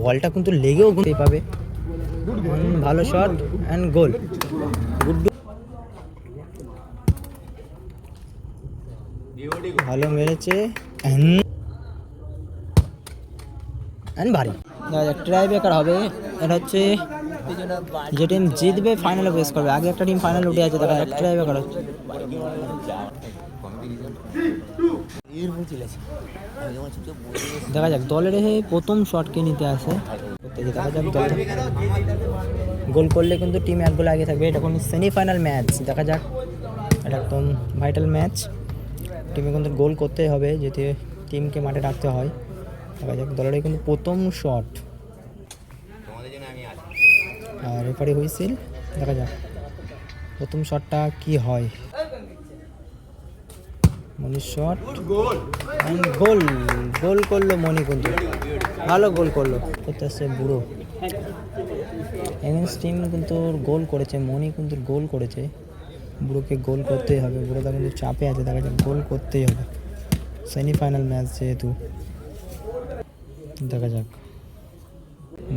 বলটা কিন্তু লেগেও গুনতে পাবে। ভালো শট অ্যান্ড গোল। গুড, ভালো মেরেছে অ্যান্ড ভারী। ট্রাই বেকার হবে। এটা হচ্ছে যে টিম জিতবে ফাইনালে প্রবেশ করবে। আগে একটা টিম ফাইনাল উঠে আছে, তারা ট্রাই বেকার হচ্ছে। দেখা যাক দলের হয়ে প্রথম শট কে নিতে আসে। দেখা যাক দল গোল করলে কিন্তু টিম এক গোল আগে থাকবে। এটা কোনো সেমিফাইনাল ম্যাচ, দেখা যাক। এটা একদম ভাইটাল ম্যাচ, টিমে কিন্তু গোল করতেই হবে যেতে টিমকে মাঠে রাখতে হয়। দেখা যাক দলের কিন্তু প্রথম শট আর রেফারি হুইসেল। দেখা যাক প্রথম শটটা কি হয়। মনির শট অ্যান্ড গোল। গোল করলো মনি, কিন্তু ভালো গোল করলো। করতে আসছে বুড়ো। এগেন্স টিম কিন্তু গোল করেছে, মনি কিন্তু গোল করেছে। বুড়োকে গোল করতেই হবে, বুড়োটা কিন্তু চাপে আছে। দেখা যাক গোল করতেই হবে, সেমিফাইনাল ম্যাচ যেহেতু। দেখা যাক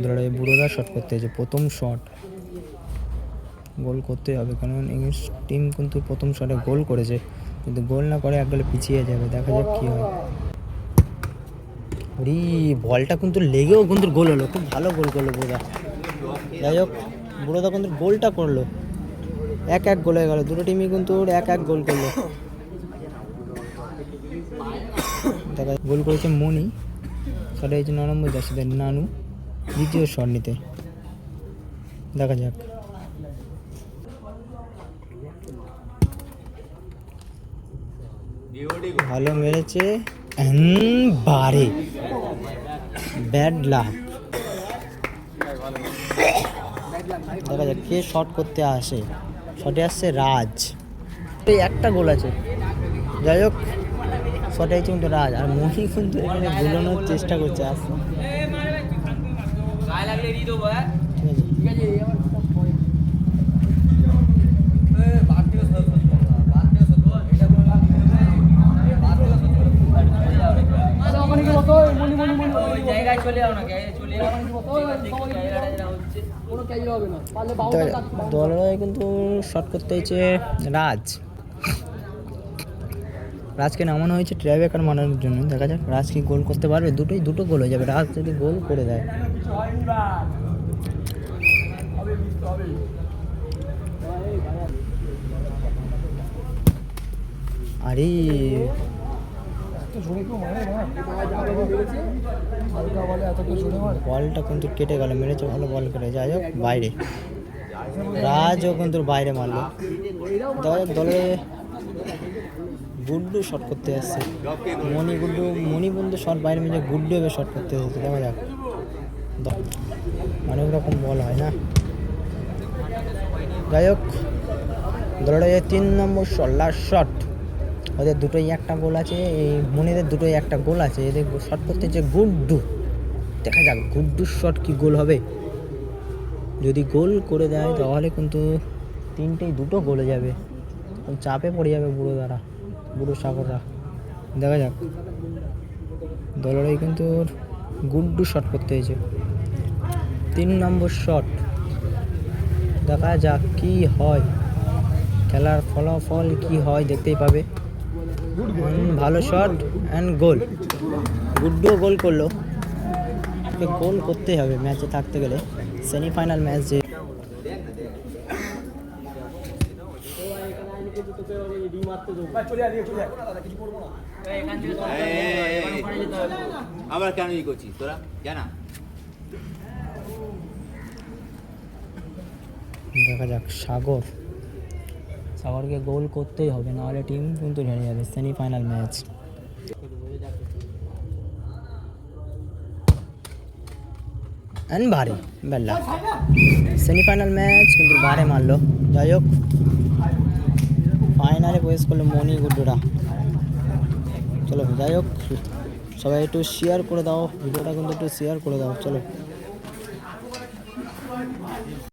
দৌড়ে বুড়োরা শট করতে হয়েছে, প্রথম শট গোল করতেই হবে, কারণ ইংলিশ টিম কিন্তু প্রথম শটে গোল করেছে। কিন্তু গোল না করে এক গোলে পিছিয়ে যাবে। দেখা যাক কী হয়। বলটা কিন্তু লেগেও কিন্তু গোল হলো, খুব ভালো গোল করলো বুড়োদা। যাই হোক বুড়োদা কিন্তু গোলটা করলো, এক গোল হয়ে গেল। দুটো টিমই কিন্তু এক গোল করলো। দেখা গোল করেছে মনি, শটে হয়েছে 9 নম্বর জার্সিদের নানু, দ্বিতীয় শট নিতে। দেখা যাক ভালো মেরেছে বারে, ব্যাড লাক। দেখা যাক কে শট করতে আসে। শটে আসছে রাজ, এই একটা গোল আছে। যাই হোক শটে হচ্ছে কিন্তু রাজ, আর মহি কিন্তু এখানে গোলানোর চেষ্টা করছে। আসছে দলের কিন্তু শট করতে হয়েছে রাজ। রাজকে নামানো হয়েছে ট্রাই বেকার মারানোর জন্য। দেখা যাক রাজ কি গোল করতে পারবে। দুটো গোল হয়ে যাবে রাজ যদি গোল করে দেয়। আরে বলটা কিন্তু কেটে গেল, মেরেছে ভালো বল কেটে। যাই হোক বাইরে, রাজও কিন্তু বাইরে মারলো। দেখা যাক দলে গুড্ডু শট করতে আসছে, মনি বন্ধু শট বাইরে মেরে গুড্ডু এবার শট করতে এসেছে। দেখা যাক অনেক রকম বল হয় না। যাই হোক দলটা 3 নম্বর শট, লাস্ট শট। ওদের দুটোই একটা গোল আছে, এই মনিদের দুটোই একটা গোল আছে। এদের শট করতে হচ্ছে গুড্ডু। দেখা যাক গুড্ডুর শট কি গোল হবে। যদি গোল করে দেয় তাহলে কিন্তু দুটো গোলে যাবে, চাপে পড়ে যাবে বুড়ো সাগররা। দেখা যাক দলেরই কিন্তু গুড্ডু শট করতে হয়েছে, 3 নম্বর শট। দেখা যাক কি হয়, খেলার ফলাফল কি হয় দেখতেই পাবে। ভালো শট অ্যান্ড গোল। গুড্ডুও গোল করলো, গোল করতেই হবে ম্যাচে থাকতে গেলে, সেমিফাইনাল ম্যাচ যে। আবার কেন ই করছিস তোরা জানা। দেখা যাক সাগরকে গোল করতেই হবে, নাহলে টিম কিন্তু হেরে যাবে। সেমিফাইনাল ম্যাচ অ্যান্ড বারে বেল্লা, সেমিফাইনাল ম্যাচ কিন্তু বারে মারলো। যাই হোক ফাইনালে প্রবেশ করলো মনি গুড্ডুরা। চলো যাই হোক সবাই একটু শেয়ার করে দাও ভিডিওটা, কিন্তু একটু শেয়ার করে দাও। চলো।